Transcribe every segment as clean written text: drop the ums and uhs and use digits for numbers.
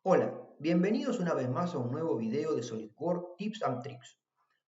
Hola, bienvenidos una vez más a un nuevo video de SolidWorks Tips and Tricks.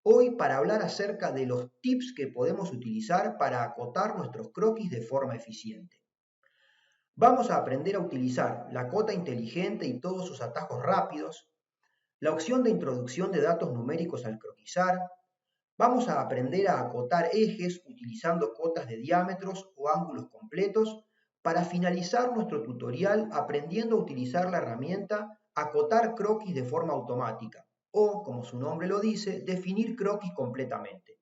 Hoy para hablar acerca de los tips que podemos utilizar para acotar nuestros croquis de forma eficiente. Vamos a aprender a utilizar la cota inteligente y todos sus atajos rápidos, la opción de introducción de datos numéricos al croquisar. Vamos a aprender a acotar ejes utilizando cotas de diámetros o ángulos completos para finalizar nuestro tutorial aprendiendo a utilizar la herramienta acotar croquis de forma automática o, como su nombre lo dice, definir croquis completamente.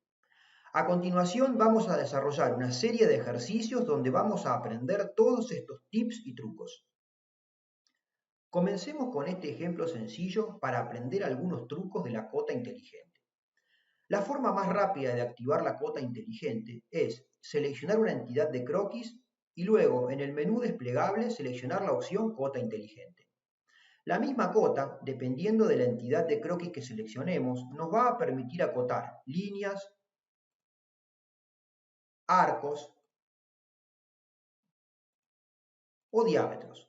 A continuación vamos a desarrollar una serie de ejercicios donde vamos a aprender todos estos tips y trucos. Comencemos con este ejemplo sencillo para aprender algunos trucos de la cota inteligente. La forma más rápida de activar la cota inteligente es seleccionar una entidad de croquis y luego en el menú desplegable seleccionar la opción cota inteligente. La misma cota, dependiendo de la entidad de croquis que seleccionemos, nos va a permitir acotar líneas, arcos o diámetros.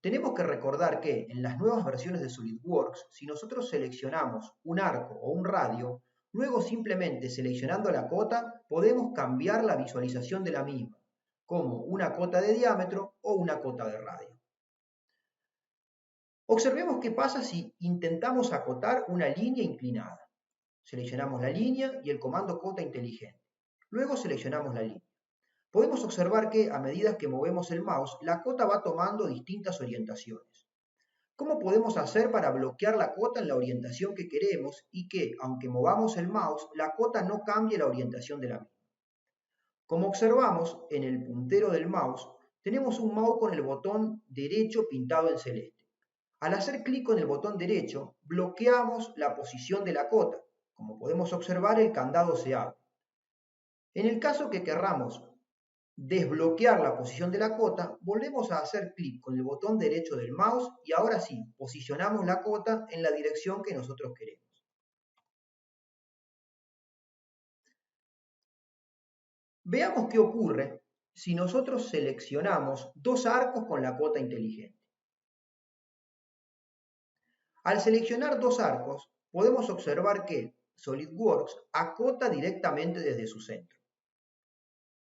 Tenemos que recordar que en las nuevas versiones de SolidWorks, si nosotros seleccionamos un arco o un radio, luego simplemente seleccionando la cota podemos cambiar la visualización de la misma, como una cota de diámetro o una cota de radio. Observemos qué pasa si intentamos acotar una línea inclinada. Seleccionamos la línea y el comando cota inteligente. Luego seleccionamos la línea. Podemos observar que a medida que movemos el mouse, la cota va tomando distintas orientaciones. ¿Cómo podemos hacer para bloquear la cota en la orientación que queremos y que, aunque movamos el mouse, la cota no cambie la orientación de la misma? Como observamos en el puntero del mouse, tenemos un mouse con el botón derecho pintado en celeste. Al hacer clic con el botón derecho, bloqueamos la posición de la cota. Como podemos observar, el candado se abre. En el caso que querramos desbloquear la posición de la cota, volvemos a hacer clic con el botón derecho del mouse y ahora sí, posicionamos la cota en la dirección que nosotros queremos. Veamos qué ocurre si nosotros seleccionamos dos arcos con la cota inteligente. Al seleccionar dos arcos, podemos observar que SolidWorks acota directamente desde su centro.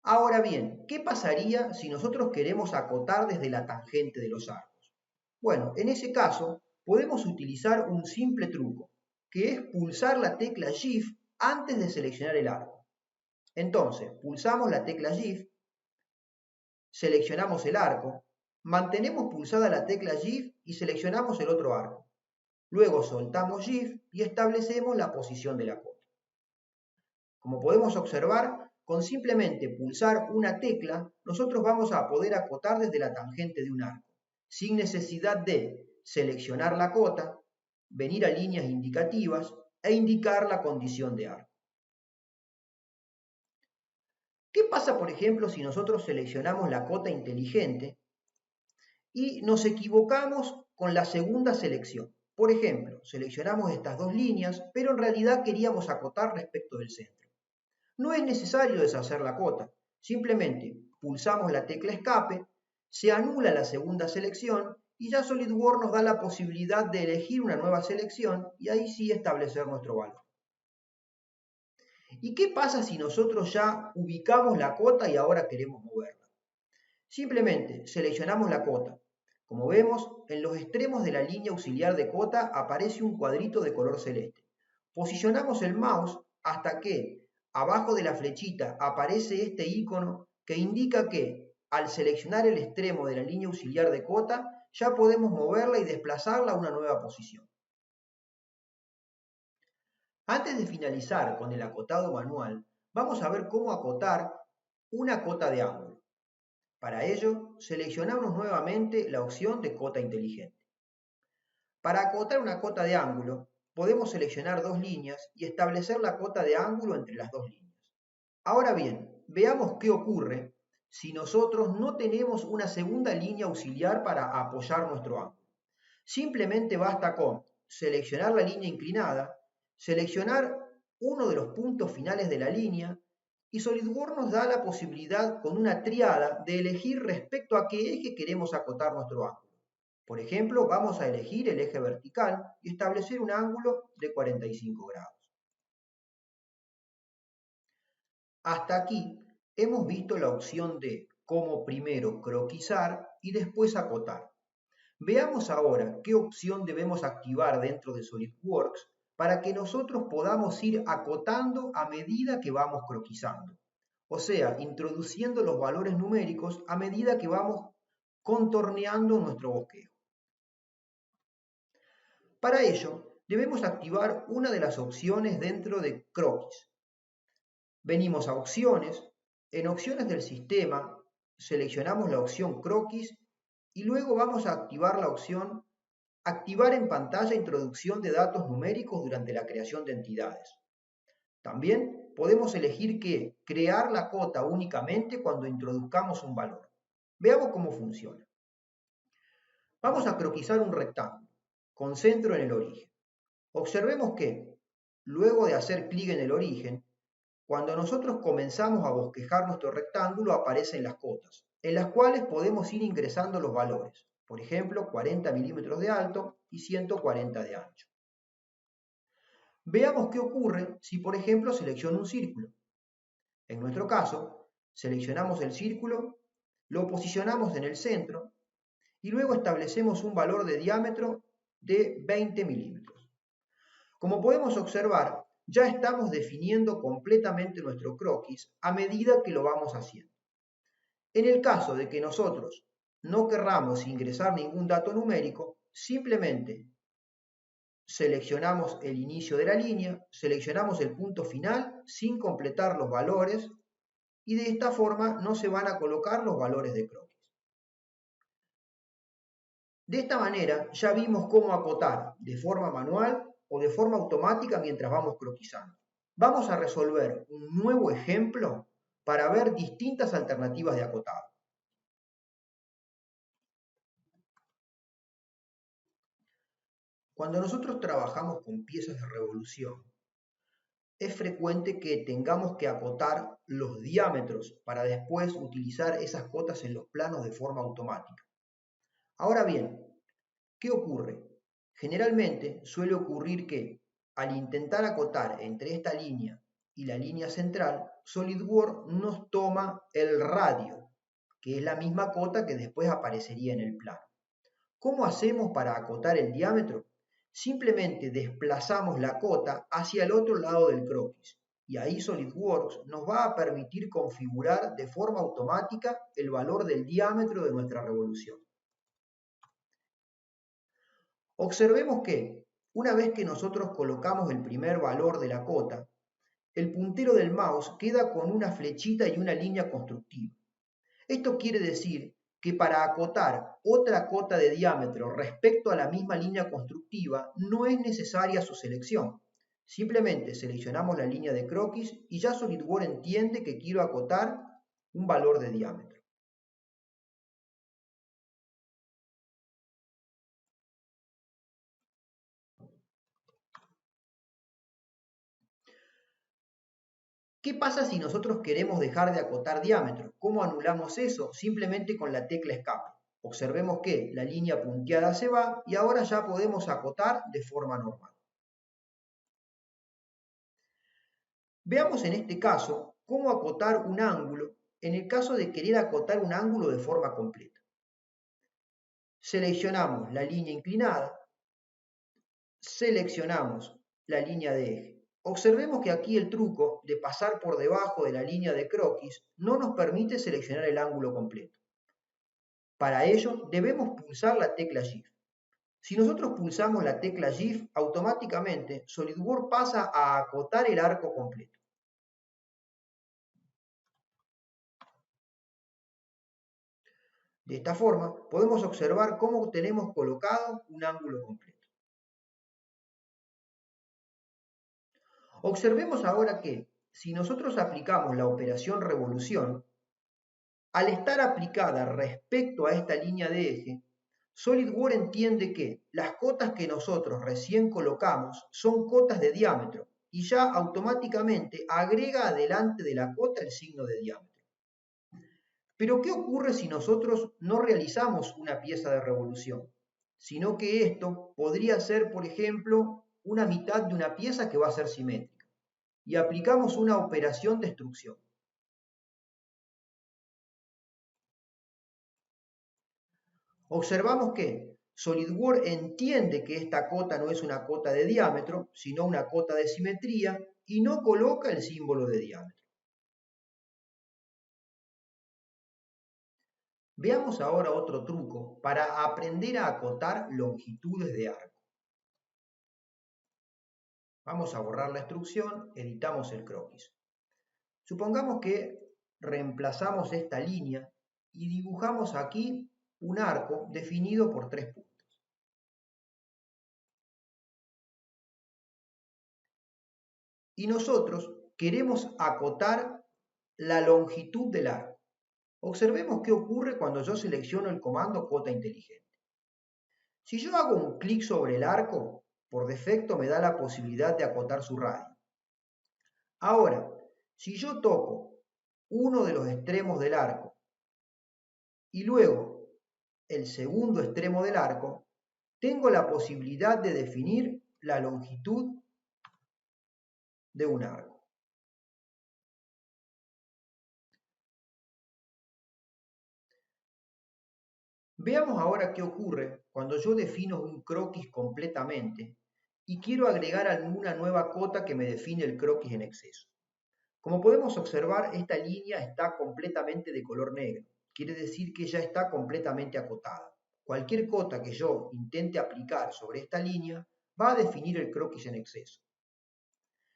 Ahora bien, ¿qué pasaría si nosotros queremos acotar desde la tangente de los arcos? Bueno, en ese caso podemos utilizar un simple truco, que es pulsar la tecla Shift antes de seleccionar el arco. Entonces, pulsamos la tecla Shift, seleccionamos el arco, mantenemos pulsada la tecla Shift y seleccionamos el otro arco. Luego soltamos Shift y establecemos la posición de la cota. Como podemos observar, con simplemente pulsar una tecla, nosotros vamos a poder acotar desde la tangente de un arco, sin necesidad de seleccionar la cota, venir a líneas indicativas e indicar la condición de arco. ¿Qué pasa, por ejemplo, si nosotros seleccionamos la cota inteligente y nos equivocamos con la segunda selección? Por ejemplo, seleccionamos estas dos líneas, pero en realidad queríamos acotar respecto del centro. No es necesario deshacer la cota, simplemente pulsamos la tecla escape, se anula la segunda selección y ya SolidWorks nos da la posibilidad de elegir una nueva selección y ahí sí establecer nuestro valor. ¿Y qué pasa si nosotros ya ubicamos la cota y ahora queremos moverla? Simplemente seleccionamos la cota. Como vemos, en los extremos de la línea auxiliar de cota aparece un cuadrito de color celeste. Posicionamos el mouse hasta que abajo de la flechita aparece este icono que indica que al seleccionar el extremo de la línea auxiliar de cota ya podemos moverla y desplazarla a una nueva posición. Antes de finalizar con el acotado manual, vamos a ver cómo acotar una cota de ángulo. Para ello, seleccionamos nuevamente la opción de cota inteligente. Para acotar una cota de ángulo, podemos seleccionar dos líneas y establecer la cota de ángulo entre las dos líneas. Ahora bien, veamos qué ocurre si nosotros no tenemos una segunda línea auxiliar para apoyar nuestro ángulo. Simplemente basta con seleccionar la línea inclinada, seleccionar uno de los puntos finales de la línea y SolidWorks nos da la posibilidad con una triada de elegir respecto a qué eje queremos acotar nuestro ángulo. Por ejemplo, vamos a elegir el eje vertical y establecer un ángulo de 45 grados. Hasta aquí hemos visto la opción de cómo primero croquisar y después acotar. Veamos ahora qué opción debemos activar dentro de SolidWorks para que nosotros podamos ir acotando a medida que vamos croquisando. O sea, introduciendo los valores numéricos a medida que vamos contorneando nuestro bosquejo. Para ello, debemos activar una de las opciones dentro de croquis. Venimos a opciones, en opciones del sistema seleccionamos la opción croquis y luego vamos a activar la opción activar en pantalla introducción de datos numéricos durante la creación de entidades. También podemos elegir que crear la cota únicamente cuando introduzcamos un valor. Veamos cómo funciona. Vamos a croquisar un rectángulo con centro en el origen. Observemos que, luego de hacer clic en el origen, cuando nosotros comenzamos a bosquejar nuestro rectángulo aparecen las cotas, en las cuales podemos ir ingresando los valores. Por ejemplo, 40 milímetros de alto y 140 de ancho. Veamos qué ocurre si, por ejemplo, selecciono un círculo. En nuestro caso, seleccionamos el círculo, lo posicionamos en el centro y luego establecemos un valor de diámetro de 20 milímetros. Como podemos observar, ya estamos definiendo completamente nuestro croquis a medida que lo vamos haciendo. En el caso de que nosotros no querramos ingresar ningún dato numérico, simplemente seleccionamos el inicio de la línea, seleccionamos el punto final sin completar los valores y de esta forma no se van a colocar los valores de croquis. De esta manera ya vimos cómo acotar de forma manual o de forma automática mientras vamos croquisando. Vamos a resolver un nuevo ejemplo para ver distintas alternativas de acotado. Cuando nosotros trabajamos con piezas de revolución, es frecuente que tengamos que acotar los diámetros para después utilizar esas cotas en los planos de forma automática. Ahora bien, ¿qué ocurre? Generalmente suele ocurrir que al intentar acotar entre esta línea y la línea central, SolidWorks nos toma el radio, que es la misma cota que después aparecería en el plano. ¿Cómo hacemos para acotar el diámetro? Simplemente desplazamos la cota hacia el otro lado del croquis y ahí SolidWorks nos va a permitir configurar de forma automática el valor del diámetro de nuestra revolución. Observemos que, una vez que nosotros colocamos el primer valor de la cota, el puntero del mouse queda con una flechita y una línea constructiva. Esto quiere decir que para acotar otra cota de diámetro respecto a la misma línea constructiva no es necesaria su selección. Simplemente seleccionamos la línea de croquis y ya SolidWorks entiende que quiero acotar un valor de diámetro. ¿Qué pasa si nosotros queremos dejar de acotar diámetro? ¿Cómo anulamos eso? Simplemente con la tecla escape. Observemos que la línea punteada se va y ahora ya podemos acotar de forma normal. Veamos en este caso cómo acotar un ángulo en el caso de querer acotar un ángulo de forma completa. Seleccionamos la línea inclinada, seleccionamos la línea de eje. Observemos que aquí el truco de pasar por debajo de la línea de croquis no nos permite seleccionar el ángulo completo. Para ello debemos pulsar la tecla Shift. Si nosotros pulsamos la tecla Shift, automáticamente SolidWorks pasa a acotar el arco completo. De esta forma podemos observar cómo tenemos colocado un ángulo completo. Observemos ahora que, si nosotros aplicamos la operación revolución, al estar aplicada respecto a esta línea de eje, SolidWorks entiende que las cotas que nosotros recién colocamos son cotas de diámetro y ya automáticamente agrega adelante de la cota el signo de diámetro. Pero ¿qué ocurre si nosotros no realizamos una pieza de revolución? sino que esto podría ser, por ejemplo, una mitad de una pieza que va a ser simétrica. Y aplicamos una operación de extrusión. Observamos que SolidWorks entiende que esta cota no es una cota de diámetro, sino una cota de simetría, y no coloca el símbolo de diámetro. Veamos ahora otro truco para aprender a acotar longitudes de arco. Vamos a borrar la instrucción, editamos el croquis. Supongamos que reemplazamos esta línea y dibujamos aquí un arco definido por 3 puntos. Y nosotros queremos acotar la longitud del arco. Observemos qué ocurre cuando yo selecciono el comando cota inteligente. Si yo hago un clic sobre el arco, por defecto me da la posibilidad de acotar su radio. Ahora, si yo toco uno de los extremos del arco y luego el segundo extremo del arco, tengo la posibilidad de definir la longitud de un arco. Veamos ahora qué ocurre cuando yo defino un croquis completamente y quiero agregar alguna nueva cota que me define el croquis en exceso. Como podemos observar, esta línea está completamente de color negro. Quiere decir que ya está completamente acotada. Cualquier cota que yo intente aplicar sobre esta línea va a definir el croquis en exceso.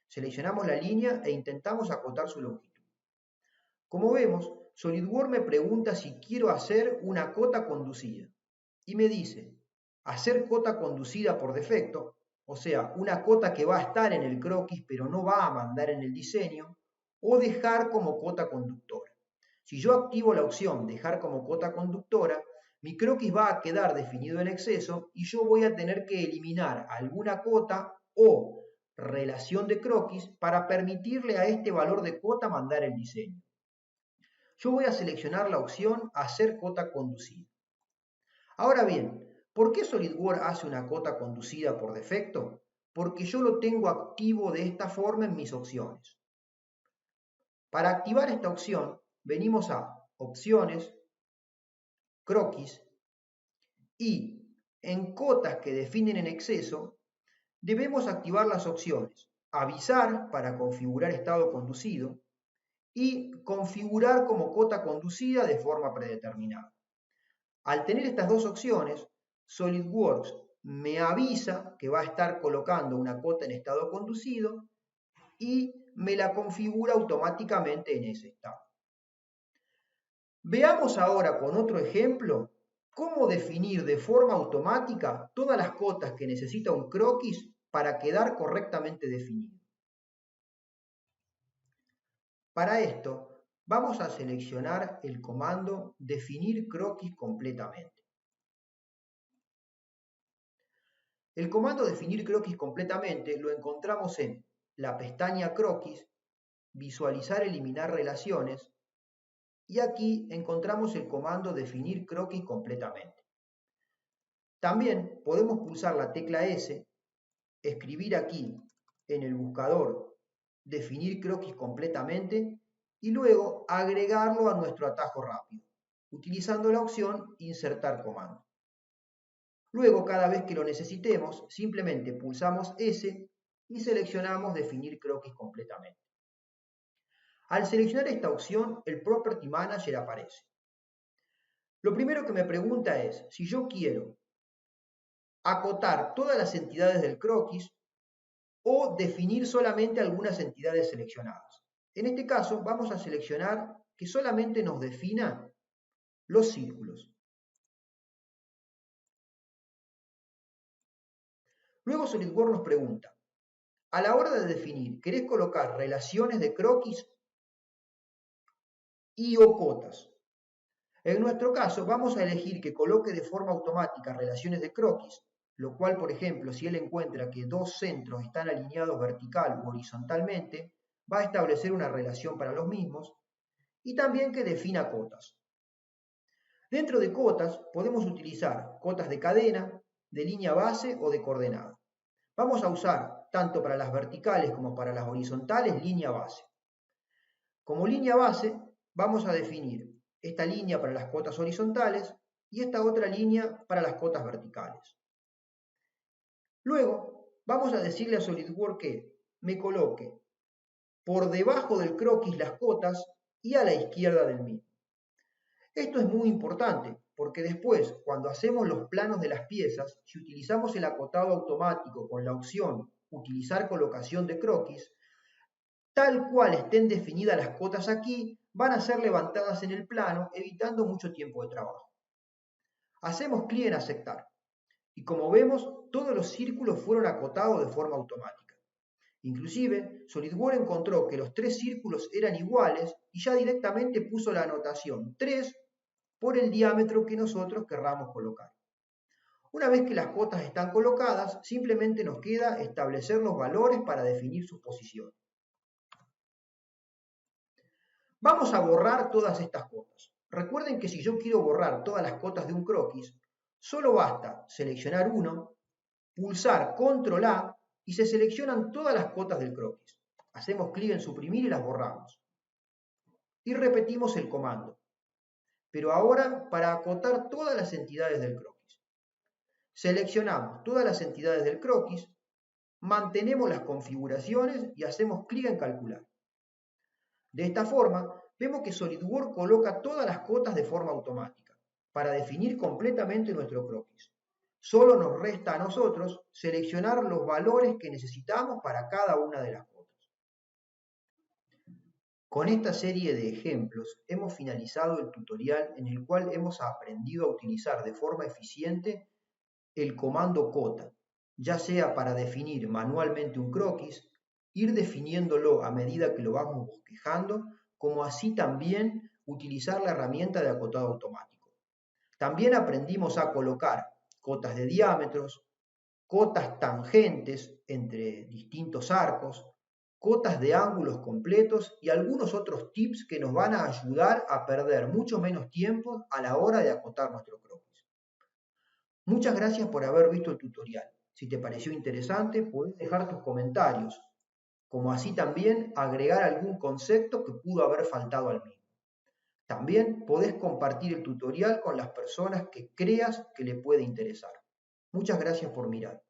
Seleccionamos la línea e intentamos acotar su longitud. Como vemos, SolidWorks me pregunta si quiero hacer una cota conducida y me dice hacer cota conducida por defecto, o sea, una cota que va a estar en el croquis pero no va a mandar en el diseño, o dejar como cota conductora. Si yo activo la opción dejar como cota conductora, mi croquis va a quedar definido en exceso y yo voy a tener que eliminar alguna cota o relación de croquis para permitirle a este valor de cota mandar el diseño. Yo voy a seleccionar la opción hacer cota conducida. Ahora bien, ¿por qué SolidWorks hace una cota conducida por defecto? Porque yo lo tengo activo de esta forma en mis opciones. Para activar esta opción, venimos a Opciones, Croquis, y en cotas que definen en exceso, debemos activar las opciones Avisar para configurar estado conducido y Configurar como cota conducida de forma predeterminada. Al tener estas dos opciones, SolidWorks me avisa que va a estar colocando una cota en estado conducido y me la configura automáticamente en ese estado. Veamos ahora con otro ejemplo cómo definir de forma automática todas las cotas que necesita un croquis para quedar correctamente definido. Para esto, vamos a seleccionar el comando definir croquis completamente. El comando definir croquis completamente lo encontramos en la pestaña croquis, visualizar eliminar relaciones, y aquí encontramos el comando definir croquis completamente. También podemos pulsar la tecla S, escribir aquí en el buscador definir croquis completamente y luego agregarlo a nuestro atajo rápido, utilizando la opción insertar comando. Luego, cada vez que lo necesitemos, simplemente pulsamos S y seleccionamos definir croquis completamente. Al seleccionar esta opción, el Property Manager aparece. Lo primero que me pregunta es si yo quiero acotar todas las entidades del croquis o definir solamente algunas entidades seleccionadas. En este caso, vamos a seleccionar que solamente nos defina los círculos. Luego SolidWorks nos pregunta, a la hora de definir, ¿querés colocar relaciones de croquis y o cotas? En nuestro caso, vamos a elegir que coloque de forma automática relaciones de croquis, lo cual, por ejemplo, si él encuentra que dos centros están alineados vertical o horizontalmente, va a establecer una relación para los mismos, y también que defina cotas. Dentro de cotas podemos utilizar cotas de cadena, de línea base o de coordenada. Vamos a usar, tanto para las verticales como para las horizontales, línea base. Como línea base, vamos a definir esta línea para las cotas horizontales y esta otra línea para las cotas verticales. Luego, vamos a decirle a SolidWorks que me coloque por debajo del croquis las cotas y a la izquierda del mismo. Esto es muy importante porque después, cuando hacemos los planos de las piezas, si utilizamos el acotado automático con la opción utilizar colocación de croquis, tal cual estén definidas las cotas aquí, van a ser levantadas en el plano, evitando mucho tiempo de trabajo. Hacemos clic en aceptar y como vemos, todos los círculos fueron acotados de forma automática. Inclusive, SolidWorks encontró que los 3 círculos eran iguales y ya directamente puso la anotación 3 por el diámetro que nosotros querramos colocar. Una vez que las cotas están colocadas, simplemente nos queda establecer los valores para definir sus posiciones. Vamos a borrar todas estas cotas. Recuerden que si yo quiero borrar todas las cotas de un croquis, solo basta seleccionar uno, pulsar Control A y se seleccionan todas las cotas del croquis. Hacemos clic en suprimir y las borramos. Y repetimos el comando, pero ahora para acotar todas las entidades del croquis. Seleccionamos todas las entidades del croquis, mantenemos las configuraciones y hacemos clic en calcular. De esta forma, vemos que SolidWorks coloca todas las cotas de forma automática para definir completamente nuestro croquis. Solo nos resta a nosotros seleccionar los valores que necesitamos para cada una de las cotas. Con esta serie de ejemplos hemos finalizado el tutorial en el cual hemos aprendido a utilizar de forma eficiente el comando cota, ya sea para definir manualmente un croquis, ir definiéndolo a medida que lo vamos bosquejando, como así también utilizar la herramienta de acotado automático. También aprendimos a colocar cotas de diámetros, cotas tangentes entre distintos arcos, cotas de ángulos completos y algunos otros tips que nos van a ayudar a perder mucho menos tiempo a la hora de acotar nuestro croquis. Muchas gracias por haber visto el tutorial. Si te pareció interesante, puedes dejar tus comentarios, como así también agregar algún concepto que pudo haber faltado al mismo. También podés compartir el tutorial con las personas que creas que le puede interesar. Muchas gracias por mirar.